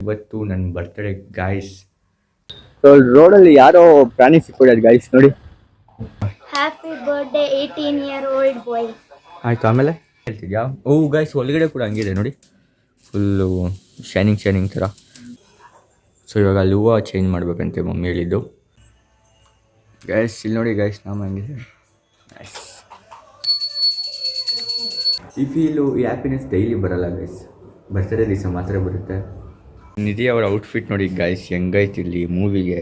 ಇವತ್ತು ನನ್ನ birthday guys. ರೋಡಲ್ಲಿ ಯಾರೋ ಪ್ರಾಣಿ ಸಿಕ್ಕಿದೆ ಗಾಯ್ಸ್ ನೋಡಿ. ಹ್ಯಾಪಿ ಬರ್ಡೇ 18-year-old ಬಾಯ್. ಆಯ್ತು, ಆಮೇಲೆ ಹೇಳ್ತಿದ್ಯಾ? ಓ ಗಾಯ್ಸ್, ಒಳಗಡೆ ಕೂಡ ಹಂಗಿದೆ ನೋಡಿ, ಫುಲ್ಲು ಶೈನಿಂಗ್ ಥರ. ಸೊ ಇವಾಗ ಅಲ್ಲಿ ಹೂವು ಚೇಂಜ್ ಮಾಡಬೇಕಂತೆ ಮಮ್ಮಿ ಹೇಳಿದ್ದು. ಗ್ಯಾಸ್ ಇಲ್ಲಿ ನೋಡಿ ಗಾಯ್ಸ್, ನಮ್ಮ ಹಂಗಿದೆ. ಈ ಫೀಲು, ಈ ಹ್ಯಾಪಿನೆಸ್ ಡೈಲಿ ಬರಲ್ಲ ಗೈಸ್, ಬರ್ತ್ಡೇ ದಿವಸ ಮಾತ್ರ ಬರುತ್ತೆ. ನಿಧಿ ಅವರ ಔಟ್ಫಿಟ್ ನೋಡಿ ಗೈಸ್, ಹೆಂಗೈತಿ ಇಲ್ಲಿ ಮೂವಿಗೆ.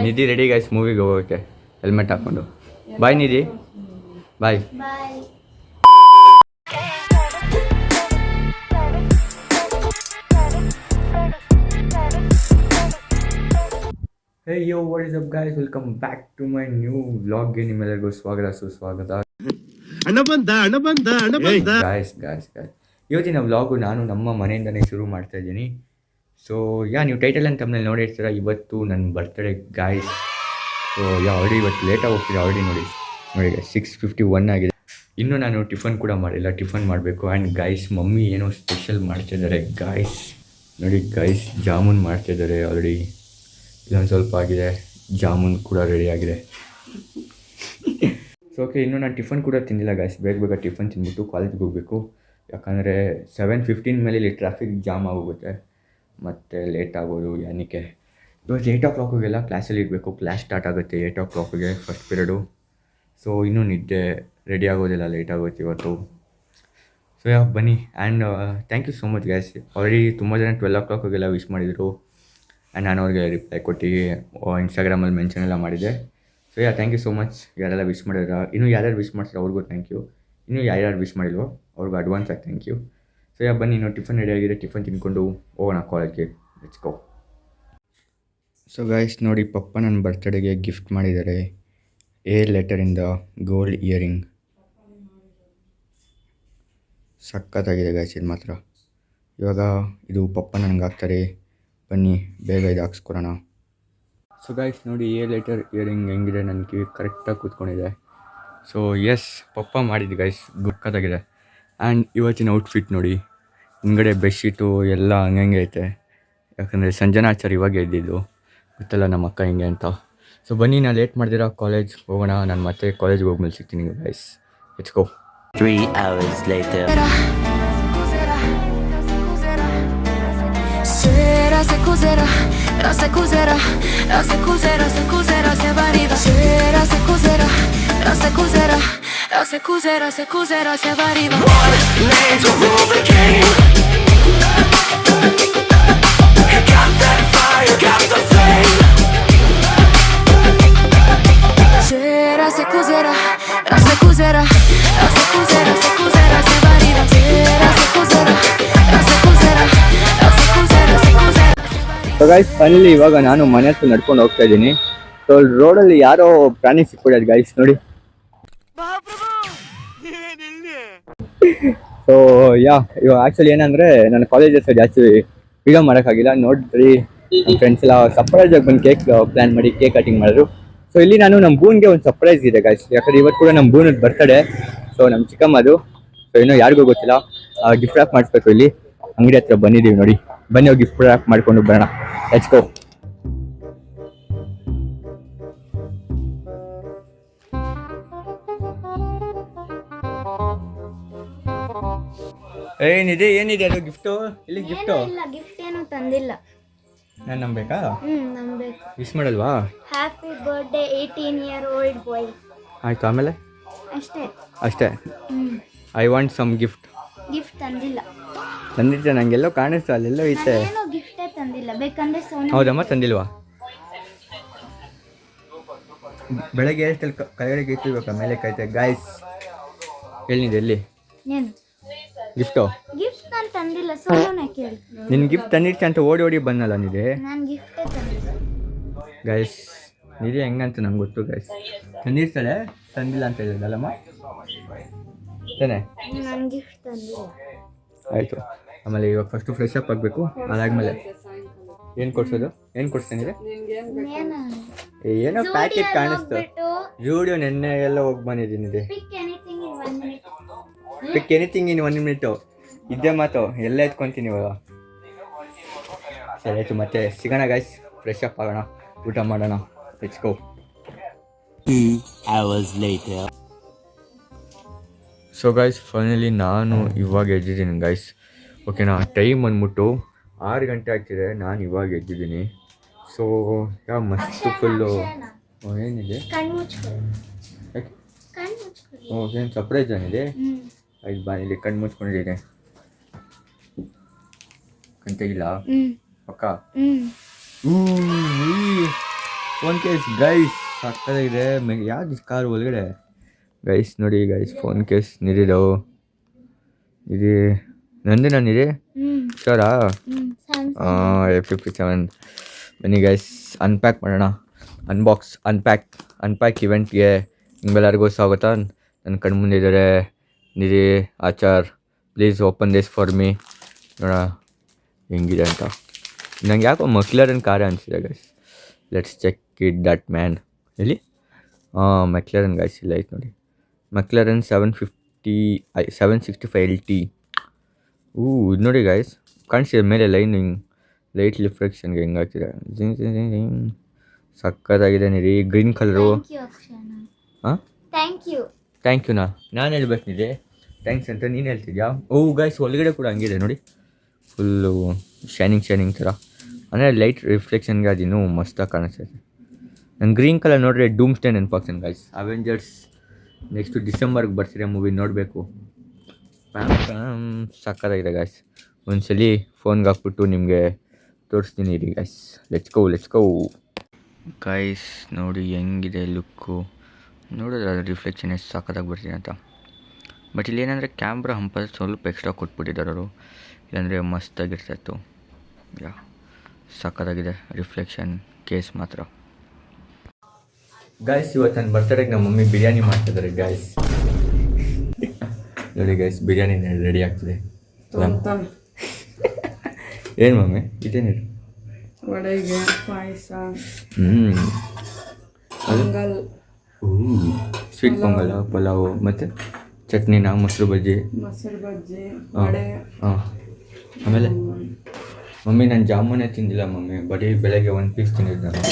ನಿಧಿ ರೆಡಿ ಗೈಸ್ ಮೂವಿಗೆ ಹೋಗೋಕ್ಕೆ, ಹೆಲ್ಮೆಟ್ ಹಾಕ್ಕೊಂಡು. Bye Nidhi, bye. Hey yo, what is up guys, welcome back to my new ವ್ಲಾಗ್ಗೆ ನಿಮ್ಮೆಲ್ಲರಿಗೂ ಸ್ವಾಗತ ಸುಸ್ವಾಗತ. ಗಾಯ್ಸ್ ಇವತ್ತಿನ ವ್ಲಾಗು ನಾನು ನಮ್ಮ ಮನೆಯಿಂದನೇ ಶುರು ಮಾಡ್ತಾ ಇದ್ದೀನಿ. ಸೊ ನೀವು ಟೈಟಲ್ ಅಂತ ತಮ್ಮಲ್ಲಿ ನೋಡಿರ್ತೀರ, ಇವತ್ತು ನನ್ನ ಬರ್ತ್ಡೇ ಗಾಯ್ಸ್. ಸೊ ಆಲ್ರೆಡಿ ಇವತ್ತು ಲೇಟಾಗಿ ಹೋಗ್ತಿದೆ, ಆಲ್ರೆಡಿ ನೋಡಿ 6:51 ಆಗಿದೆ. ಇನ್ನೂ ನಾನು ಟಿಫನ್ ಕೂಡ ಮಾಡಿಲ್ಲ, ಟಿಫನ್ ಮಾಡಬೇಕು. ಆ್ಯಂಡ್ ಗಾಯ್ಸ್, ಮಮ್ಮಿ ಏನೋ ಸ್ಪೆಷಲ್ ಮಾಡ್ತಿದ್ದಾರೆ ಗಾಯ್ಸ್. ನೋಡಿ ಗಾಯ್ಸ್, ಜಾಮೂನ್ ಮಾಡ್ತಿದ್ದಾರೆ ಆಲ್ರೆಡಿ. ಇಲ್ಲೊಂದು ಸ್ವಲ್ಪ ಆಗಿದೆ, ಜಾಮೂನ್ ಕೂಡ ರೆಡಿ ಆಗಿದೆ. ಸೊ ಓಕೆ, ಇನ್ನೂ ನಾನು ಟಿಫನ್ ಕೂಡ ತಿಂದಿಲ್ಲ ಗಾಯ್ಸ್. ಬೇಗ ಟಿಫನ್ ತಿಂದ್ಬಿಟ್ಟು ಕಾಲೇಜ್ಗೆ ಹೋಗಬೇಕು. ಯಾಕಂದರೆ 7:15 ಮೇಲೆ ಇಲ್ಲಿ ಟ್ರಾಫಿಕ್ ಜಾಮ್ ಆಗೋಗುತ್ತೆ, ಮತ್ತು ಲೇಟ್ ಆಗೋದು. ಏನಕ್ಕೆ ಇವತ್ತು 8 o'clockಗೆಲ್ಲ ಕ್ಲಾಸಲ್ಲಿ ಇರಬೇಕು. ಕ್ಲಾಸ್ ಸ್ಟಾರ್ಟ್ ಆಗುತ್ತೆ 8 o'clockಗೆ, ಫಸ್ಟ್ ಪೀರಿಯಡು. ಸೊ ಇನ್ನೂ ನಿದ್ದೆ ರೆಡಿ ಆಗೋದಿಲ್ಲ, ಲೇಟ್ ಆಗುತ್ತೆ ಇವತ್ತು. ಸೊ ಬನ್ನಿ. And thank you so much guys. Already ತುಂಬ ಜನ 12 o'clockಗೆಲ್ಲ ವಿಶ್ ಮಾಡಿದರು. ಆ್ಯಂಡ್ ನಾನು ಅವ್ರಿಗೆ ರಿಪ್ಲೈ ಕೊಟ್ಟು ಇನ್ಸ್ಟಾಗ್ರಾಮಲ್ಲಿ ಮೆನ್ಷನ್ ಎಲ್ಲ ಮಾಡಿದೆ. So thank you so much ಯಾರೆಲ್ಲ ವಿಶ್ ಮಾಡಿದ್ರ. ಇನ್ನೂ ಯಾರ್ಯಾರು ವಿಶ್ ಮಾಡ್ತಾರೆ ಅವ್ರಿಗೂ ಥ್ಯಾಂಕ್ ಯು. ಇನ್ನೂ ಯಾರ್ಯಾರು ವಿಶ್ ಮಾಡಿಲ್ವೋ ಅವ್ರಿಗೂ ಅಡ್ವಾನ್ಸಾಗಿ ಥ್ಯಾಂಕ್ ಯು. ಸೊ ಬನ್ನಿ, ನಾವು ಟಿಫನ್ ರೆಡಿ ಆಗಿದೆ, ಟಿಫನ್ ತಿನ್ಕೊಂಡು ಹೋಗೋಣ ಕಾಲೇಜ್ಗೆ. Let's go. ಸೊ ಗಾಯ್ಸ್ ನೋಡಿ, ಪಪ್ಪ ನನ್ನ ಬರ್ತ್ಡೇಗೆ ಗಿಫ್ಟ್ ಮಾಡಿದ್ದಾರೆ ಎ ಲೆಟರಿಂದ ಗೋಲ್ಡ್ ಇಯರಿಂಗ್. ಸಖತ್ತಾಗಿದೆ ಗಾಯ್ಸ್ ಇದು ಮಾತ್ರ. ಇವಾಗ ಇದು ಪಪ್ಪ ನನಗೆ ಹಾಕ್ತಾರೆ, ಬನ್ನಿ ಬೇಗ ಇದು ಹಾಕ್ಸ್ಕೊಡೋಣ. ಸೊ ಗಾಯ್ಸ್ ನೋಡಿ, ಎ ಲೆಟರ್ ಇಯರಿಂಗ್ ಹೆಂಗಿದೆ, ನನ್ನ ಕಿವಿ ಕರೆಕ್ಟಾಗಿ ಕೂತ್ಕೊಂಡಿದೆ. ಸೊ ಎಸ್, ಪಪ್ಪ ಮಾಡಿದ್ದು ಗಾಯ್ಸ್, ಗುಕ್ಕತ್ತಾಗಿದೆ. ಆ್ಯಂಡ್ ಇವತ್ತಿನ ಔಟ್ಫಿಟ್ ನೋಡಿ, ಹಿಂಗಡೆ ಬೆಡ್ಶೀಟು ಎಲ್ಲ ಹಂಗೆ ಐತೆ. ಯಾಕಂದರೆ ಸಂಜನಾಚಾರ ಇವಾಗ ಎದ್ದಿದ್ದು, ಗೊತ್ತಲ್ಲ ನಮ್ಮ ಅಕ್ಕ ಹಿಂಗೆ ಅಂತ. ಸೊ ಬನ್ನಿ, ನಾನು ಲೇಟ್ ಮಾಡ್ದಿರ ಕಾಲೇಜ್ ಹೋಗೋಣ. ನಾನು ಮತ್ತೆ ಕಾಲೇಜ್ಗೆ ಹೋಗ್ಮೇಲೆ ಸಿಗ್ತೀನಿ guys. Let's go. 3 hours later. Se cos'era, se cos'era, se cos'era, se cos'era, se variva. Sera, se cos'era, se cos'era, se cos'era, se cos'era, se variva. One name to rule the game. You got that fire, got the flame. Sera, se cos'era, se cos'era, se cos'era, se cos'era, se variva. Sera, se cos'era, se cos'era, se cos'era, se cos'era. So guys finally ಇವಾಗ ನಾನು ಮನೆ ಹತ್ರ ನಡ್ಕೊಂಡು ಹೋಗ್ತಾ ಇದ್ದೀನಿ. So ರೋಡಲ್ಲಿ ಯಾರೋ ಪ್ರಾಣಿ ಸಿಕ್ಕಿದೆ ಗಾಯ್ಸ್ ನೋಡಿ. ಸೊ ಇವಾಗ ಆ್ಯಕ್ಚುಲಿ ಏನಂದರೆ ನನ್ನ ಕಾಲೇಜ್ ಹತ್ರ ಜಾಸ್ತಿ ವೀಡಿಯೋ ಮಾಡೋಕ್ಕಾಗಿಲ್ಲ. ನೋಡ್ರಿ, ನಮ್ಮ ಫ್ರೆಂಡ್ಸ್ ಎಲ್ಲ ಸರ್ಪ್ರೈಸಾಗಿ ಬಂದು ಕೇಕ್ ಪ್ಲ್ಯಾನ್ ಮಾಡಿ ಕೇಕ್ ಕಟಿಂಗ್ ಮಾಡಿದ್ರು. ಸೊ ಇಲ್ಲಿ ನಾನು ನಮ್ಮ ಬೂನ್ಗೆ ಒಂದು ಸರ್ಪ್ರೈಸ್ ಇದೆ ಗಾಯ್ಸ್. ಯಾಕಂದರೆ ಇವತ್ತು ಕೂಡ ನಮ್ಮ ಬೂನದ್ದು ಬರ್ತಡೇ. ಸೊ ನಮ್ಮ ಚಿಕ್ಕಮ್ಮದು. ಸೊ ಇನ್ನೂ ಯಾರಿಗೂ ಗೊತ್ತಿಲ್ಲ, ಗಿಫ್ಟ್ ರ್ಯಾಪ್ ಮಾಡಿಸ್ಬೇಕು. ಇಲ್ಲಿ ಅಂಗಡಿ ಹತ್ರ ಬಂದಿದ್ದೀವಿ ನೋಡಿ, ಬನ್ನಿ ಹೋಗಿ ಗಿಫ್ಟ್ ರ್ಯಾಪ್ ಮಾಡ್ಕೊಂಡು ಬರೋಣ. Let's go. ಏನಿದೆ ಅದು ಗಿಫ್ಟು? ಇಲ್ಲಿ ಗಿಫ್ಟು ಇಲ್ಲ, ಗಿಫ್ಟ್ ಏನು ತಂದಿಲ್ಲ. ನಾನು ನಂಬೇಕಾ? ನಂಬೇಕು. ವಿಶ್ ಮಾಡಲ್ವಾ? Happy birthday 18-year-old boy. ಆಯಿತು, ಆಮೇಲೆ ಅಷ್ಟೇ. I want some gift. Gift ತಂದಿಲ್ಲ. ತಂದಿದ್ದೆ, ನನಗೆಲ್ಲೋ ಕಾಣಿಸ್ತು, ಅಲ್ಲೆಲ್ಲೋ ಐತೆ. ಏನೋ ಗಿಫ್ಟೇ ತಂದಿಲ್ಲ. ಬೇಕಂದ್ರೆ ಸೋನಿ. ಹೌದಮ್ಮ, ತಂದಿಲ್ವಾ? ಬೆಳಗ್ಗೆ ಎಷ್ಟಲ್ಲಿ ಕೆಳಗಡೆ ಇಟ್ಟಿರ್ಬೇಕಾ, ಮೇಲೆ ಕೈತೆ ಗಾಯ್ಸ್. ಹೇಳಿದೆ ಎಲ್ಲಿ ಏನು ಗಿಫ್ಟು? ಗಿಫ್ಟ್ ನಾನು ತಂದಿಲ್ಲ, ಸೋನುನೇ ಕೇಳಿ. ನಿನ್ನ ಗಿಫ್ಟ್ ತಂದಿರ್ತಿ ಅಂತ ಓಡಿ ಬಂದಲ್ಲ ನಿಧಿ. ನಾನು ಗಿಫ್ಟೇ ತಂದಿಲ್ಲ ಗೈಸ್. ನಿಧಿ ಹೆಂಗಂತ ನಂಗೆ ಗೊತ್ತು ಗೈಸ್, ತಂದಿರ್ತಾಳೆ, ತಂದಿಲ್ಲ ಅಂತ ಹೇಳಿದಲ್ಲಮ್ಮ ತಾನೆ. ನಾನು ಗಿಫ್ಟ್ ತಂದಿಲ್ಲ. ಆಯಿತು. ಆಮೇಲೆ ಇವಾಗ ಫಸ್ಟು ಫ್ರೆಶ್ ಅಪ್ ಆಗಬೇಕು. ಅದಾದಮೇಲೆ ಏನು ಕೊಡ್ಸೋದು? ಏನು ಕೊಡ್ಸ್ತಾನಿದೆ? ಏನೋ ಪ್ಯಾಕೆಟ್ ಕಾಣಿಸ್ತು. ಜೂಡಿಯೋ ನೆನ್ನೆ ಎಲ್ಲ ಹೋಗಿ ಬಂದಿದ್ದೀನಿ. ಪಿಕ್ ಎನಿಥಿಂಗ್ ಇನ್ 1 ಮಿನಿಟು ಇದ್ದೇ ಮಾತು ಎಲ್ಲ ಎತ್ಕೊಂತೀನಿ ಇವಾಗ. ಸರಿ ಆಯಿತು, ಮತ್ತೆ ಸಿಗೋಣ ಗೈಸ್. ಫ್ರೆಶ್ ಅಪ್ ಆಗೋಣ, ಊಟ ಮಾಡೋಣ. Let's go. 2 hours later. So guys finally ನಾನು ಇವಾಗ ಎದ್ದಿದ್ದೀನಿ ಗೈಸ್. ಓಕೆನಾ, ಟೈಮ್ ಅಂದ್ಬಿಟ್ಟು 6 ಗಂಟೆ ಆಗ್ತಿದೆ, ನಾನು ಇವಾಗ ಎದ್ದಿದ್ದೀನಿ. ಸೊ ಯಾವ ಮಸ್ತ್ ಫುಲ್ಲು ಏನಿದೆ ಕಣ್ಣು ಮುಚ್ಕೊಳ್ಳಿ. ಯಾಕೆ? ಕಣ್ಣು ಮುಚ್ಕೊಳ್ಳಿ. ಏನು ಸರ್ಪ್ರೈಸ್ ಏನಿದೆ? ಹ್ಞೂ ಆಯ್ತು ಬಾ, ಇಲ್ಲಿ ಕಣ್ಣು ಮುಚ್ಕೊಂಡಿದ್ದೀನಿ. ಕಂತೆಗಿಲ್ಲ ಹ್ಞೂ ಪಕ್ಕ. ಹ್ಞೂ ಫೋನ್ ಕೇಸ್ ಗೈಸ್ ಸಕ್ಕತ್ತಾಗಿದೆ. ಯಾವ್ದು ಕಾರ್ ಒಳಗಡೆ ಗೈಸ್ ನೋಡಿ ಗೈಸ್, ಫೋನ್ ಕೇಸ್ ನಿರಿದು ಇದು ನಂದು ನಾನಿದೆ ಹ್ಞೂ ಸರಾ ಹ್ಞೂ F57. ಬನ್ನಿ ಗೈಸ್ ಅನ್ಪ್ಯಾಕ್ ಮಾಡೋಣ. ಅನ್ಪ್ಯಾಕ್ ಇವೆಂಟ್ಗೆ ನಿಮ್ಗೆಲ್ಲರಿಗೂ ಸ್ವಾಗತ. ನನ್ನ ಕಣ್ಮುಂದೆ ಇದ್ದಾರೆ Nidhi Achar. Please open this for me. ನೋಡ ಹೆಂಗಿದೆ ಅಂತ. ನಂಗೆ ಯಾಕೋ ಮಕ್ಲರನ್ ಕಾರೇ ಅನಿಸಿದೆ guys. Let's check it that man. ಎಲ್ಲಿ? ಮೆಕ್ಲರನ್ ಗೈಸ್ ಇಲ್ಲ ಐತೆ ನೋಡಿ. ಮೆಕ್ಲರನ್ 765 LT. ಇದು ನೋಡಿ ಗೈಸ್, ಕಾಣಿಸಿದ ಮೇಲೆ ಲೈಟ್ ರಿಫ್ಲೆಕ್ಷನ್ಗೆ ಹೆಂಗಾಗ್ತಿದೆ. ಸಕ್ಕತ್ತಾಗಿದೆ Nidhi. Green colour. Thank you ಅಕ್ಷಯನ. ಹಾಂ ಥ್ಯಾಂಕ್ ಯುನಾ ನಾನು ಹೇಳ್ಬೇಕು ನಿಧಿ ಥ್ಯಾಂಕ್ಸ್ ಅಂತ ನೀನು ಹೇಳ್ತಿದ್ಯಾ? ಗೈಸ್ ಒಳಗಡೆ ಕೂಡ ಹಂಗಿದೆ ನೋಡಿ, ಫುಲ್ಲು ಶೈನಿಂಗ್ ಥರ. ಅಂದರೆ ಲೈಟ್ ರಿಫ್ಲೆಕ್ಷನ್ಗೆ ಅದು ಇನ್ನೂ ಮಸ್ತಾಗಿ ಕಾಣಿಸ್ತೈತೆ. ನಂಗೆ ಗ್ರೀನ್ ಕಲರ್ ನೋಡಿದ್ರೆ ಡೂಮ್ ಸ್ಟೇ ನೆನಪಾಗ್ತಾನೆ ಗೈಸ್. ಅವೆಂಜರ್ಸ್ ನೆಕ್ಸ್ಟು ಡಿಸೆಂಬರ್ಗೆ ಬರ್ತಿರೋ ಮೂವಿ ನೋಡಬೇಕು. ಸಕ್ಕತ್ತಾಗಿದೆ ಗೈಸ್. ಒಂದ್ಸಲಿ ಫೋನ್ಗೆ ಹಾಕ್ಬಿಟ್ಟು ನಿಮಗೆ ತೋರಿಸ್ತೀನಿ ಇರಿ ಗೈಸ್. Let's go guys. ನೋಡಿ ಹೆಂಗಿದೆ ಲುಕ್ಕು, ನೋಡಿದ್ರೆ ಅದು ರಿಫ್ಲೆಕ್ಷನ್ ಎಷ್ಟು ಸಕ್ಕತ್ತಾಗಿ ಬರ್ತೀನಿ ಅಂತ. ಬಟ್ ಇಲ್ಲಿ ಏನಂದರೆ ಕ್ಯಾಮ್ರಾ ಹಂಪಲ್ಲಿ ಸ್ವಲ್ಪ ಎಕ್ಸ್ಟ್ರಾ ಕೊಟ್ಬಿಟ್ಟಿದ್ದಾರೆ ಅವರು, ಇಲ್ಲಾಂದರೆ ಮಸ್ತಾಗಿರ್ತಾಯಿತ್ತು. ಯಾ ಸಕ್ಕತ್ತಾಗಿದೆ ರಿಫ್ಲೆಕ್ಷನ್ ಕೇಸ್ ಮಾತ್ರ. ಗೈಸ್ ಇವತ್ತು ನನ್ನ ಬರ್ತಡೇಗೆ ನಮ್ಮ ಮಮ್ಮಿ ಬಿರಿಯಾನಿ ಮಾಡ್ತಿದ್ದಾರೆ ಗೈಸ್. ನೋಡಿ ಗೈಸ್, ಬಿರಿಯಾನಿ ರೆಡಿ ಆಗ್ತಿದೆ. ಏನು ಮಮ್ಮಿ ಇದೇನಿದೆ? ವಡೆಗೆ ಪಾಯಸ, ಪೊಂಗಲ್, ಸ್ವೀಟ್ ಪೊಂಗಲ್, ಪಲಾವು ಮತ್ತು ಚಟ್ನಿನ, ಮೊಸರು ಬಜ್ಜಿ, ವಡೆ. ಹಾಂ ಆಮೇಲೆ ಮಮ್ಮಿ ನಾನು ಜಾಮೂನೇ ತಿಂದಿಲ್ಲ ಮಮ್ಮಿ, ಬರೀ ಬೆಳಗ್ಗೆ 1 ಪೀಸ್ ತಿಂದಿದ್ದು ನಾನು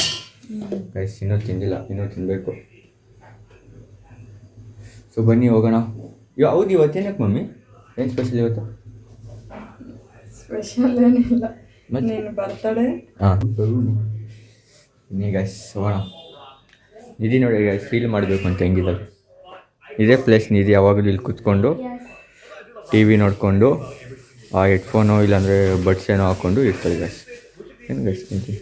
ಗೈಸ್. ಇನ್ನೂ ತಿಂದಿಲ್ಲ, ಇನ್ನೂ ತಿನ್ನಬೇಕು. ಸೊ ಬನ್ನಿ ಹೋಗೋಣ. ಹೌದು ಇವತ್ತೇನಕ್ಕೆ ಮಮ್ಮಿ? ಏನು ಸ್ಪೆಷಲ್ ಇವತ್ತು? ಸ್ಪೆಷಲ್ ಏನಿಲ್ಲ, ನೀನು ಬರ್ತಡೆ. ಹಾಂ ನೀ ಗೈಸ್ ಹೋಗೋಣ. ನಿಧಿ ನೋಡಿ ಗೈಸ್, ಫೀಲ್ ಮಾಡಬೇಕು ಅಂತ ಹೆಂಗಿದ್ದಾರೆ. ಇದೇ ಪ್ಲೇಸ್ ನಿಧಿ ಯಾವಾಗಲೂ ಇಲ್ಲಿ ಕೂತ್ಕೊಂಡು ಟಿ ವಿ ನೋಡಿಕೊಂಡು ಆ ಹೆಡ್ಫೋನು ಇಲ್ಲಾಂದರೆ ಬಡ್ಸ್ ಏನೋ ಹಾಕ್ಕೊಂಡು ಇರ್ತಾರೆ ಗೈಸ್. ಏನು ಗೈಸ್ ನಿಧಿ.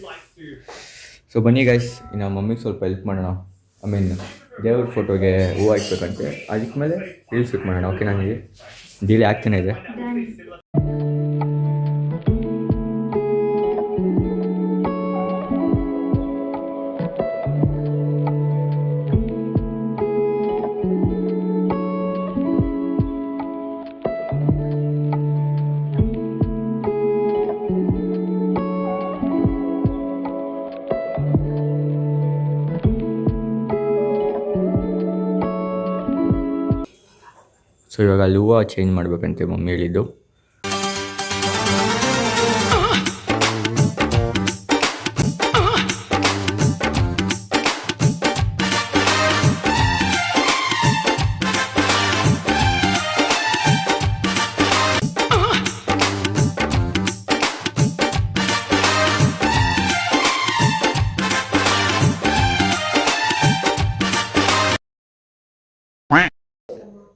ಸೊ ಬನ್ನಿ ಗೈಸ್, ಇನ್ನು ಮಮ್ಮಿಗೆ ಸ್ವಲ್ಪ ಹೆಲ್ಪ್ ಮಾಡೋಣ. ದೇವ್ರ ಫೋಟೋಗೆ ಹೂವು ಹಾಕ್ಬೇಕಂತೆ, ಅದಕ್ಕೆ ಮೇಲೆ ರೀಲ್ಸ್ ಶೂಟ್ ಮಾಡೋಣ. ಓಕೆ ನನಗೆ ಡೀಲ್ ಆಗ್ತಾನೆ ಇದೆ. ಸೊ ಇವಾಗ ಅಲ್ಲಿ ಹೂವು ಚೇಂಜ್ ಮಾಡಬೇಕಂತೆ ಮಮ್ಮಿ ಹೇಳಿದ್ದು.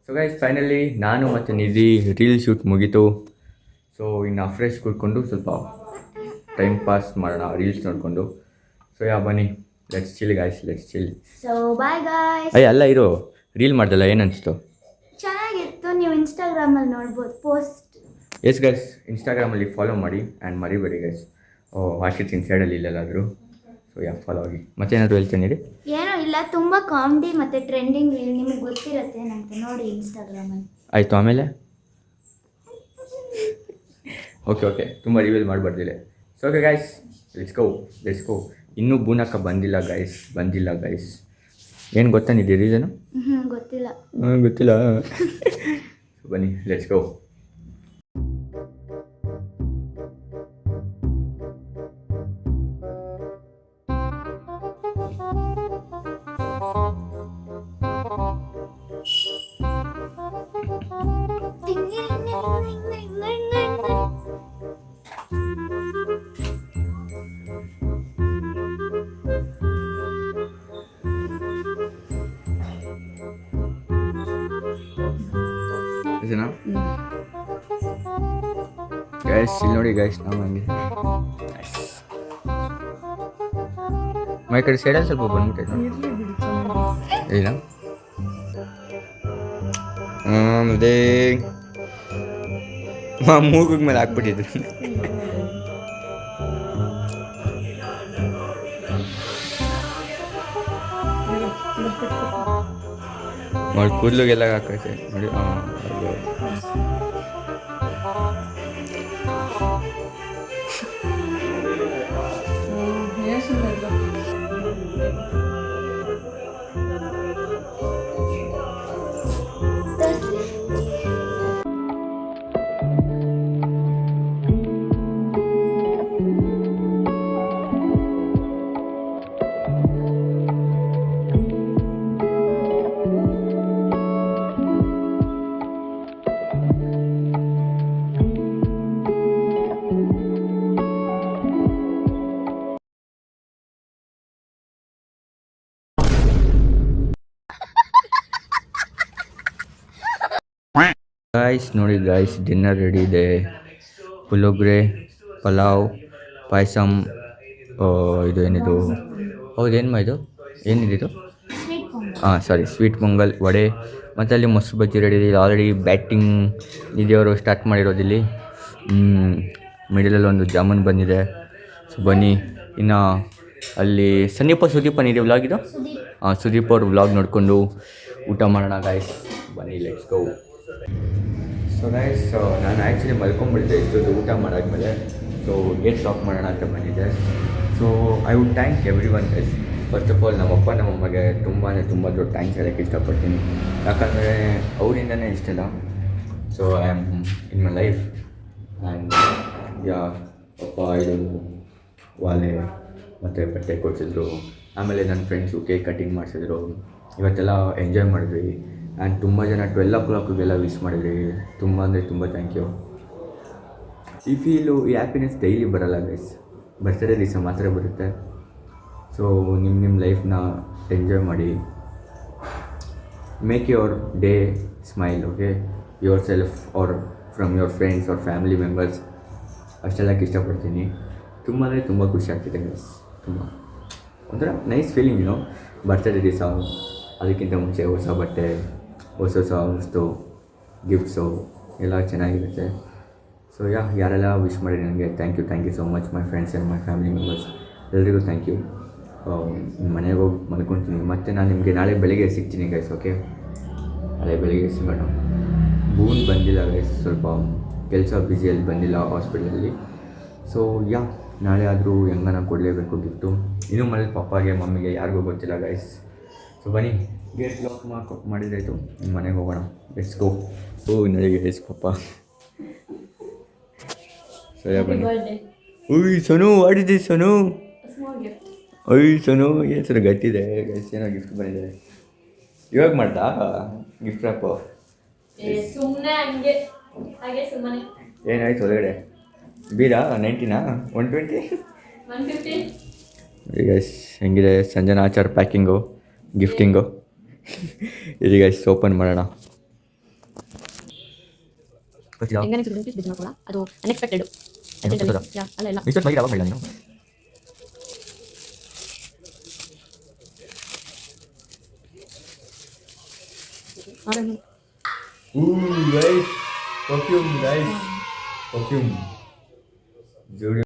ಸೊ ಗೈಸ್ ಫೈನಲಿ ನಾನು ಮತ್ತು ನಿಧಿ ರೀಲ್ ಶೂಟ್ ಮುಗೀತು. ಸೊ ಇನ್ನು ಫ್ರೆಶ್ ಕುಡ್ಕೊಂಡು ಸ್ವಲ್ಪ ಟೈಮ್ ಪಾಸ್ ಮಾಡೋಣ ರೀಲ್ಸ್ ನೋಡಿಕೊಂಡು. ಸೊ ಬನ್ನಿ let's chill guys, let's chill. So bye guys. ಅಲ್ಲ ಇರೋ ರೀಲ್ ಮಾಡ್ದಲ್ಲ ಏನು ಅನಿಸ್ತು? ಚೆನ್ನಾಗಿತ್ತು, ನೀವು ಇನ್ಸ್ಟಾಗ್ರಾಮಲ್ಲಿ ನೋಡ್ಬೋದು ಪೋಸ್ಟ್. ಎಸ್ ಗೈಸ್, ಇನ್ಸ್ಟಾಗ್ರಾಮಲ್ಲಿ ಫಾಲೋ ಮಾಡಿ ಆ್ಯಂಡ್ ಮರಿಬೇಡಿ ಗೈಸ್. ಹಾಕಿರ್ತೀನಿ ಸೈಡಲ್ಲಿ ಇಲ್ಲೆಲ್ಲಾದರೂ. ಸೊ ಫಾಲೋ ಆಗಿ. ಮತ್ತೇನಾದರೂ ಹೇಳ್ತೇನೆ ರೀ? ಏನೂ ಇಲ್ಲ, ತುಂಬ ಕಾಮಿಡಿ ಮತ್ತು ಟ್ರೆಂಡಿಂಗ್ ರೀಲ್ ನಿಮಗೆ ಗೊತ್ತಿರುತ್ತೆ ನಂತೆ, ನೋಡಿ ಇನ್ಸ್ಟಾಗ್ರಾಮಲ್ಲಿ. ಆಯಿತು ಆಮೇಲೆ ಓಕೆ ತುಂಬ ರಿವೀಲ್ ಮಾಡಬಾರ್ದಿಲ್ಲ. So okay guys, let's go. ಇನ್ನೂ ಬೂನಕ್ಕ ಬಂದಿಲ್ಲ ಗೈಸ್. ಏನು ಗೊತ್ತಾ ನಿಧಿ ರೀಸನು? ಗೊತ್ತಿಲ್ಲ. ಗೊತ್ತಿಲ್ಲ. ಬನ್ನಿ ಲೆಟ್ಸ್ ಗೋ. ಇದನ್ನ ಗೈಸ್ ಇಲ್ಲಿ ನೋಡಿ ಗೈಸ್ ನಾವು ಹಂಗೆ ಮೈ ಕಡೆ ಸೈಡಲ್ಲಿ ಸ್ವಲ್ಪ ಬಂದ್ಬಿಟ್ಟೈತೆ ನೋಡಿ ಇರ್ಲಿ ಬಿಡಿ ಚೆನ್ನಾಗಿದೆ. ಇಲ್ಲ ಅದೇ ಮೂಗಿಗೆ ಮೇಲೆ ಹಾಕ್ಬಿಟ್ಟಿದ್ರು. ನೋಡಿ ಕೂದಲಿಗೆಲ್ಲ ಹಾಕೈತೆ ನೋಡಿ. ಏನ್ ಸುಮ್ಮನೆ ಇಲ್ಲ. ಗಾಯ್ಸ್ ನೋಡಿ ಗಾಯ್ಸ್ ಡಿನ್ನರ್ ರೆಡಿ ಇದೆ. ಪುಳಿಯೋಗರೆ, ಪಲಾವ್, ಪಾಯಸಮ್, ಇದು ಏನಿದು ಹೌದೇನು ಇದು ಏನಿದು sweet pongal. Sorry sweet pongal, vada ಮತ್ತು ಅಲ್ಲಿ ಮೊಸರು ಬಜ್ಜಿ ರೆಡಿ ಇದೆ. ಆಲ್ರೆಡಿ ಬ್ಯಾಟಿಂಗ್ ನಿಧಿಯವರು ಸ್ಟಾರ್ಟ್ ಮಾಡಿರೋದಿಲ್ಲಿ. ಮಿಡಲಲ್ಲಿ ಒಂದು ಜಾಮೂನ್ ಬಂದಿದೆ. ಸೊ ಬನ್ನಿ ಇನ್ನು ಅಲ್ಲಿ ಸುದೀಪ್ ಇದೆ ವ್ಲಾಗ್ ಇದು. ಸುದೀಪ್ ಅವ್ರ ವ್ಲಾಗ್ ನೋಡಿಕೊಂಡು ಊಟ ಮಾಡೋಣ ಗಾಯ್ಸ್. ಬನ್ನಿ ಲೆಟ್ಸ್ ಗೋ. ಸೊ ಗೈಸ್ ನಾನು ಆ್ಯಕ್ಚುಲಿ ಮಲ್ಕೊಂಡ್ಬಿಡ್ತೆ ಇಷ್ಟೊಂದು ಊಟ ಮಾಡಾದ್ಮೇಲೆ. ಸೊ ಗೇಟ್ ಸ್ಟಾಪ್ ಮಾಡೋಣ ಅಂತ ಬಂದಿದ್ದೆ. So I would thank every one guys. First of all ನಮ್ಮಪ್ಪ ನಮ್ಮಮ್ಮಗೆ ತುಂಬ ದೊಡ್ಡ ಥ್ಯಾಂಕ್ಸ್ ಹೇಳೋಕ್ಕೆ ಇಷ್ಟಪಡ್ತೀನಿ. ಯಾಕಂದರೆ ಅವರಿಂದನೇ ಇಷ್ಟೆಲ್ಲ. So I am in my life and ಅಪ್ಪ ಇದು ವಾಲೆ ಮತ್ತು ಬಟ್ಟೆ ಕೊಡಿಸಿದ್ರು. ಆಮೇಲೆ ನನ್ನ ಫ್ರೆಂಡ್ಸು ಕೇಕ್ ಕಟ್ಟಿಂಗ್ ಮಾಡಿಸಿದ್ರು. ಇವತ್ತೆಲ್ಲ ಎಂಜಾಯ್ ಮಾಡಿದ್ವಿ. ಆ್ಯಂಡ್ ತುಂಬ ಜನ 12 o'clockಗೆಲ್ಲ ವಿಶ್ ಮಾಡಿದ್ರಿ. ತುಂಬ ಅಂದರೆ ತುಂಬ ಥ್ಯಾಂಕ್ ಯು. ಈ ಫೀಲು ಈ ಹ್ಯಾಪಿನೆಸ್ ಡೈಲಿ ಬರೋಲ್ಲ ಗೈಸ್, ಬರ್ತ್ಡೇ ದಿವಸ ಮಾತ್ರ ಬರುತ್ತೆ. ಸೊ ನಿಮ್ಮ ಲೈಫ್ನ ಎಂಜಾಯ್ ಮಾಡಿ. Make your day smile, okay, yourself or from your friends or family members. ಅಷ್ಟೆಲ್ಲಕ್ಕೆ ಇಷ್ಟಪಡ್ತೀನಿ. ತುಂಬ ಅಂದರೆ ತುಂಬ ಖುಷಿ ಆಗ್ತಿದೆ ಗೈಸ್. ತುಂಬ ಒಂಥರ ನೈಸ್ ಫೀಲಿಂಗ್ ಏನೋ ಬರ್ತ್ಡೇ ದಿವಸ. ಅದಕ್ಕಿಂತ ಮುಂಚೆ ಹೊಸ ಬಟ್ಟೆ, ಹೊಸ ವಸ್ತು, ಗಿಫ್ಟ್ಸು ಎಲ್ಲ ಚೆನ್ನಾಗಿರುತ್ತೆ. ಸೊ ಯಾರೆಲ್ಲ ವಿಶ್ ಮಾಡಿ ನನಗೆ thank you so much my friends and my family members. ಎಲ್ರಿಗೂ ಥ್ಯಾಂಕ್ ಯು. ಮನೆಗೆ ಹೋಗಿ ಮಲ್ಕೊತೀನಿ. ಮತ್ತು ನಾನು ನಿಮಗೆ ನಾಳೆ ಬೆಳಿಗ್ಗೆ ಸಿಗ್ತೀನಿ ಗೈಸ್, ಓಕೆ? ನಾಳೆ ಬೆಳಿಗ್ಗೆ ಸಿಗೋಣ. ಬೂನ್ ಬಂದಿಲ್ಲ ಗೈಸ್, ಸ್ವಲ್ಪ ಕೆಲಸ ಬ್ಯುಸಿಯಲ್ಲಿ ಬಂದಿಲ್ಲ ಹಾಸ್ಪಿಟಲಲ್ಲಿ. ಸೊ ನಾಳೆ ಆದರೂ ಹೆಂಗನ ಕೊಡಲೇಬೇಕು ಗಿಫ್ಟು. ಇನ್ನೂ ಮನೇಲಿ ಪಪ್ಪಾಗೆ ಮಮ್ಮಿಗೆ ಯಾರಿಗೂ ಗೊತ್ತಿಲ್ಲ ಗೈಸ್. ಸೊ ಬನ್ನಿ ಗೇಟ್ ಲಾಕ್ ಮಾಡಿದ್ರಾಯ್ತು, ಮನೆಗೆ ಹೋಗೋಣ. Let's go. ನನಗೆ ಗೈಸ್ ಪಪ್ಪ ಸರಿಯಾ ಬನ್ನಿ. ಉಯ್ Sonu, what is this Sonu? ಅಯ್ಯ ಸೋನು ಏನು ಸರ್ ಗಟ್ಟಿದೆ ಗೈಸ್, ಏನೋ ಗಿಫ್ಟ್ ಬಂದಿದೆ. ಇವಾಗ ಮಾಡ್ದಾ ಗಿಫ್ಟ್ ರ್ಯಾಪು? ಸುಮ್ಮನೆ ಹಂಗೆ ಹಾಗೆ ಸುಮ್ಮನೆ. ಏನಾಯ್ತು ಒಳಗಡೆ? ಬೀರಾ 90ನಾ 120? 150. ಗೈಸ್ ಹೆಂಗಿದೆ ಸಂಜನಾ ಆಚಾರ್ ಪ್ಯಾಕಿಂಗು, ಗಿಫ್ಟಿಂಗು. ಇದು ಗೈಸ್ ಓಪನ್ ಮಾಡೋಣ. ಹೆಂಗನೇ ಸುಮ್ಮನೆ ಪೀಸ್ ಬಿದ್ದು ಮಾಡ್ಕೊಳ್ಳ, ಅದು ಅನ್ಎಕ್ಸ್ಪೆಕ್ಟೆಡ್. ಅಲ್ಲ ಇಲ್ಲ ಇಷ್ಟೊತ್ತು ಬಗ್ಗೆ ಯಾವಾಗ ಹೇಳ ನೀನು? ಗೈಸ್ ಪರ್ಫ್ಯೂಮ್, ಗೈಸ್ ಪರ್ಫ್ಯೂಮ್ ಜೋಡಿ.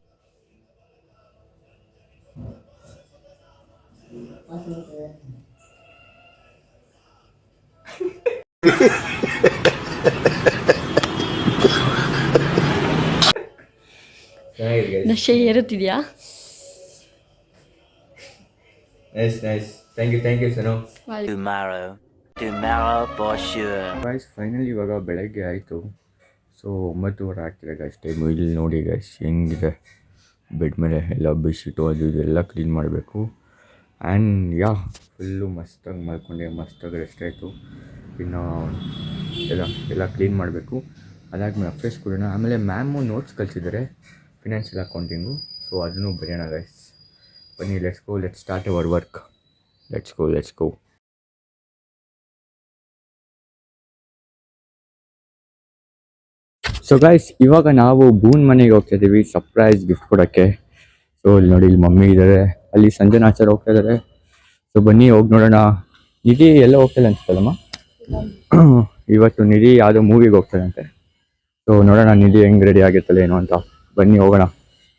ನಶೆ ಏರುತ್ತಿದೆಯಾ? Nice thank you Sanu. Tomorrow. Tomorrow for sure. Guys finally ಇವಾಗ ಬೆಳಗ್ಗೆ ಆಯಿತು. ಸೊ 9:15 ಆಗ್ತಿದೆ ಗೈಸ್ ಟೈಮು. ಇಲ್ಲಿ ನೋಡಿ ಗೈಸ್ ಹೆಂಗಿದೆ ಬೆಡ್ ಮೇಲೆ ಎಲ್ಲ ಬೆಡ್ಶೀಟು ಅದು ಇದೆಲ್ಲ ಕ್ಲೀನ್ ಮಾಡಬೇಕು. ಆ್ಯಂಡ್ ಫುಲ್ಲು ಮಸ್ತಾಗಿ ಮಲ್ಕೊಂಡೆ, ಮಸ್ತಾಗಿ ರೆಸ್ಟ್ ಆಯಿತು. ಇನ್ನು ಎಲ್ಲ ಕ್ಲೀನ್ ಮಾಡಬೇಕು. ಅದಾದ್ಮೇಲೆ ಫ್ರೆಶ್ ಕೊಡೋಣ. ಆಮೇಲೆ ಮ್ಯಾಮು ನೋಟ್ಸ್ ಕಳಿಸಿದ್ದಾರೆ ಫಿನಾನ್ಷಿಯಲ್ ಅಕೌಂಟಿಂಗು. ಸೊ ಅದನ್ನು ಬರೆಯೋಣ ಗೈಸ್. ಬನ್ನಿ let's start hour work. Let's go. So guys ಇವಾಗ ನಾವು ಬೂನ್ ಮನೆಗೆ ಹೋಗ್ತಾ ಇದ್ದೀವಿ ಸರ್ಪ್ರೈಸ್ ಗಿಫ್ಟ್ ಕೊಡೋಕ್ಕೆ. ಸೊ ಇಲ್ಲಿ ನೋಡಿ, ಇಲ್ಲಿ ಮಮ್ಮಿ ಇದ್ದಾರೆ, ಅಲ್ಲಿ ಸಂಜನಾ ಆಚಾರ್ ಹೋಗ್ತಾ ಇದ್ದಾರೆ. ಸೊ ಬನ್ನಿ ಹೋಗಿ ನೋಡೋಣ. ನಿಧಿ ಎಲ್ಲ ಹೋಗ್ತಾಯಿಲ್ಲ ಅನ್ಸುತ್ತಲ್ಲಮ್ಮ ಇವತ್ತು. ನಿಧಿ ಯಾವುದೋ ಮೂವಿಗೆ ಹೋಗ್ತಾರಂತೆ. ಸೊ ನೋಡೋಣ ನಿಧಿ ಹೆಂಗೆ ರೆಡಿ ಆಗಿರ್ತಲ್ಲ ಏನು ಅಂತ. ಬನ್ನಿ ಹೋಗೋಣ.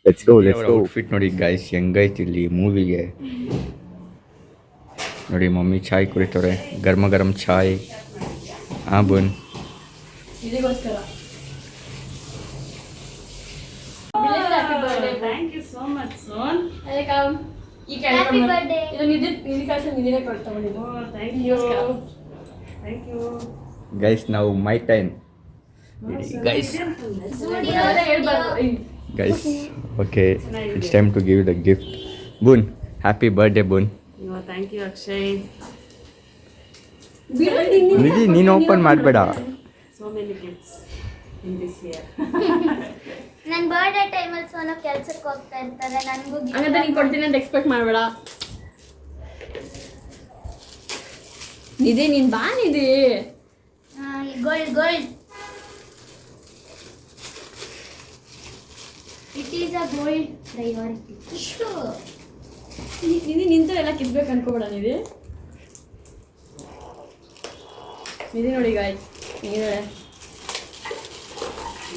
Let's go. ಔಟ್ಫಿಟ್ ನೋಡಿ ಗೈಸ್ ಹೆಂಗೈತಿ ಇಲ್ಲಿ ಮೂವಿಗೆ. ನೋಡಿ ಮಮ್ಮಿ ಚಾಯ್ ಕುಡಿತವ್ರೆ, ಗರಂ ಚಾಯ್. ಬನ್ ಇದಕ್ಕೋಸ್ಕರ ಥ್ಯಾಂಕ್ ಯು ಸೋ ಮಚ್ ಸೋನ್. ಈ ಹ್ಯಾಪಿ ಬರ್ಡೇ. ಇದು ನಿಧಿ ಕಳ್ಸ ನಿಧಿನೇ ಕೊಡ್ತಗೊಂಡಿದ್ದು. Thank you. ಗೈಸ್ ನಾವು my time guys. Okay, it's time to give the gift. Boon, happy birthday Boon. Thank you Akshay. Nidhi ನೀನು ಓಪನ್ ಮಾಡಬೇಡ. So many gifts in this year. ನನ್ನ ಬರ್ಡೇ ಟೈಮಲ್ಲಿ ಸೋನೋ ಕೆಲ್ಸಕ್ಕೆ ಹೋಗ್ತಾ ಇರ್ತಾರೆ. ನನಗೂ ಹಂಗಂತ ನೀನು ಕೊಡ್ತೀನಿ ಅಂತ ಎಕ್ಸ್ಪೆಕ್ಟ್ ಮಾಡಬೇಡ. ನಿಧಿ ನೀನು ಬಾ Nidhi. Gold it is a gold priority. ಇಷ್ಟು ನಿಧಿ ನಿಂತು ಎಲ್ಲ ಕಿತ್ಬೇಕು ಅನ್ಕೋಬೇಡ ನಿಧಿ. ನಿಧಿ ನೋಡಿ ಗಾಯ್ಸ್ ಹಿಂಗಿದ್ದಾಳೆ.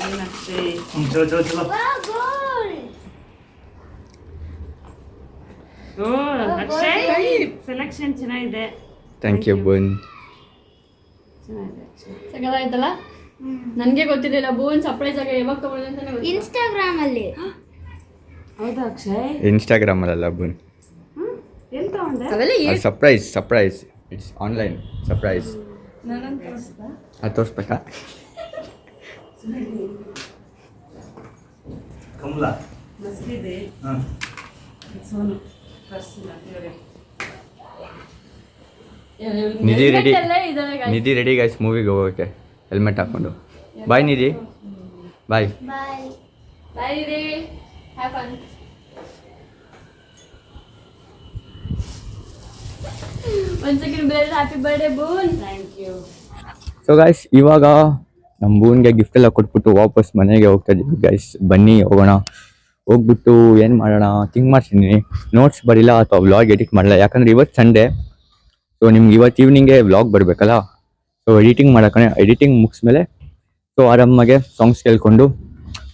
ಏನು ಅಕ್ಷಯ್. ಗೋಲ್ಡ್ ಅಕ್ಷಯ್ ಸೆಲೆಕ್ಷನ್ ಚೆನ್ನಾಗಿದೆ. ಥ್ಯಾಂಕ್ ಯು ಬೂನ್. ಚೆನ್ನಾಗಿದೆ ಅಕ್ಷಯ್. ಸಗದಾಯ್ತಲ್ಲ. ನನಗೆ ಗೊತ್ತಿರಲಿಲ್ಲ ಬೂನ್ ಸರ್ಪ್ರೈಸ್ ಆಗಿ ಯಾವಾಗ ತಗೊಳ್ಳೋದು ಅಂತಾನೆ ಗೊತ್ತಿಲ್ಲ. ಇನ್ಸ್ಟಾಗ್ರಾಮ್ ಅಲ್ಲಿ ಹೌದಾ ಅಕ್ಷಯ್? ಇನ್ಸ್ಟಾಗ್ರಾಮಲ್ಲ ಬೂನ್, ಎಲ್ಲಿ ತಗೊಂಡೆ? ಅವೆಲ್ಲ ಅದು ಸರ್ಪ್ರೈಸ್. It's online surprise. ನನಗೆ ತೋರಿಸ್ತಾ? ಅದು ತೋರಿಸ್ಬೇಕಾ? ಮಸ್ತಿದೆ. ಸೋನು ಪರ್ಸಿನ ದೇವ್ರೆ. ನಿಧಿ ರೆಡಿ ಗೈಸ್ ಮೂವಿಗೆ ಹೋಗೋಕ್ಕೆ ಹೆಲ್ಮೆಟ್ ಹಾಕ್ಕೊಂಡು. Bye Nidhi, bye. Bye. Bye Nidhi, have fun. One second happy birthday Boon. Thank you. So guys ಇವಾಗ ನಮ್ಮ ಬೂನ್ಗೆ ಗಿಫ್ಟ್ ಎಲ್ಲ ಕೊಟ್ಬಿಟ್ಟು ವಾಪಸ್ ಮನೆಗೆ ಹೋಗ್ತಾ ಇದ್ದೀವಿ ಗೈಸ್. ಬನ್ನಿ ಹೋಗೋಣ. ಹೋಗ್ಬಿಟ್ಟು ಏನು ಮಾಡೋಣ ಥಿಂಕ್ ಮಾಡ್ತಿದ್ದೀನಿ. ನೋಟ್ಸ್ ಬರಿಲ್ಲ ಅಥವಾ ವ್ಲಾಗ್ ಎಡಿಟ್ ಮಾಡಲ್ಲ, ಯಾಕಂದರೆ ಇವತ್ತು ಸಂಡೇ. ಸೊ ನಿಮ್ಗೆ ಇವತ್ತು ಈವ್ನಿಂಗೆ ವ್ಲಾಗ್ ಬರಬೇಕಲ್ಲ. ಸೊ ಎಡಿಟಿಂಗ್ ಮುಗಿಸ್ಮೇಲೆ ಸೊ ಆರಾಮಾಗೆ ಸಾಂಗ್ಸ್ ಕೇಳ್ಕೊಂಡು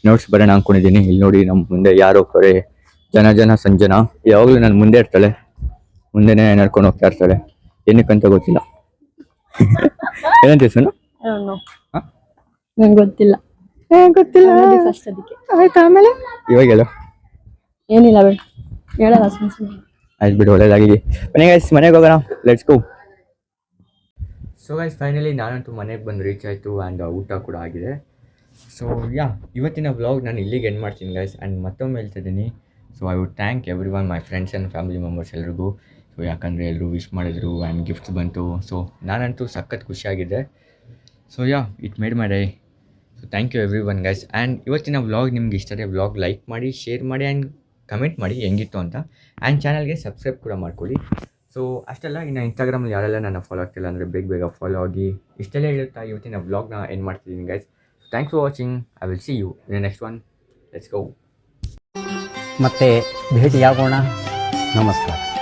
ನೋಟ್ಸ್ ಬರೋಣ ಅಂದ್ಕೊಂಡಿದ್ದೀನಿ. ಇಲ್ಲಿ ನೋಡಿ ನಮ್ಮ ಮುಂದೆ ಯಾರು ಹೋಗ್ತಾರೆ, ಸಂಜನಾ ಯಾವಾಗಲೂ ನನ್ನ ಮುಂದೆ ಇರ್ತಾಳೆ, ಮುಂದೆನೇ ನಡ್ಕೊಂಡು ಹೋಗ್ತಾ ಇರ್ತಾಳೆ. ಏನಕ್ಕಂತ ಗೊತ್ತಿಲ್ಲ. ಏನಂತ ಸೋನು? ನಂಗೆ ಗೊತ್ತಿಲ್ಲ. ಫಸ್ಟ್ ಅದಕ್ಕೆ ಆಯ್ತು, ಆಮೇಲೆ ಇವಾಗ ಹೇಳು. ಏನಿಲ್ಲ ಬೇಡ ಹೇಳಲ್ಲ ಸುಮ್ಮನೆ. ಆಯ್ತು ಬಿಡು, ಒಳ್ಳೇದಾಗಿದೆ. ಮನೆಗೆ ಮನೆಗೆ ಹೋಗೋಣ. Let's go. So guys finally ನಾನಂತೂ ಮನೆಗೆ ಬಂದು ರೀಚ್ ಆಯಿತು. ಆ್ಯಂಡ್ ಊಟ ಕೂಡ ಆಗಿದೆ. ಸೊ ಇವತ್ತಿನ ವ್ಲಾಗ್ ನಾನು ಇಲ್ಲಿಗೆ ಎಂಡ್ ಮಾಡ್ತೀನಿ ಗೈಸ್. ಆ್ಯಂಡ್ ಮತ್ತೊಮ್ಮೆ ಹೇಳ್ತಿದ್ದೀನಿ, so I would thank every one, my friends and family members ಎಲ್ರಿಗೂ. ಸೊ ಯಾಕಂದರೆ ಎಲ್ಲರೂ ವಿಶ್ ಮಾಡಿದ್ರು ಆ್ಯಂಡ್ ಗಿಫ್ಟ್ಸ್ ಬಂತು. ಸೊ ನಾನಂತೂ ಸಖತ್ ಖುಷಿಯಾಗಿದ್ದೆ. So it made my day. So thank you everyone guys. And ಇವತ್ತಿನ ವ್ಲಾಗ್ ನಿಮ್ಗೆ ಇಷ್ಟ ಆದರೆ ವ್ಲಾಗ್ ಲೈಕ್ ಮಾಡಿ, ಶೇರ್ ಮಾಡಿ ಆ್ಯಂಡ್ ಕಮೆಂಟ್ ಮಾಡಿ ಹೆಂಗಿತ್ತು ಅಂತ. ಆ್ಯಂಡ್ ಚಾನಲ್ಗೆ ಸಬ್ಸ್ಕ್ರೈಬ್ ಕೂಡ ಮಾಡ್ಕೊಳ್ಳಿ. ಸೊ ಅಷ್ಟೆಲ್ಲ ಇನ್ನು ಇನ್ಸ್ಟಾಗ್ರಾಮಲ್ಲಿ ಯಾರೆಲ್ಲ ನನ್ನ ಫಾಲೋ ಆಗ್ತಿಲ್ಲ ಅಂದರೆ ಬೇಗ ಫಾಲೋ ಆಗಿ. ಇಷ್ಟೆಲ್ಲ ಹೇಳುತ್ತಾ ಇವತ್ತಿನ ವ್ಲಾಗ್ನ ಎಂಡ್ ಮಾಡ್ತಿದ್ದೀನಿ guys. Thanks for watching. I will see you in next one. Let's go. ಮತ್ತೆ ಭೇಟಿಯಾಗೋಣ. ನಮಸ್ಕಾರ.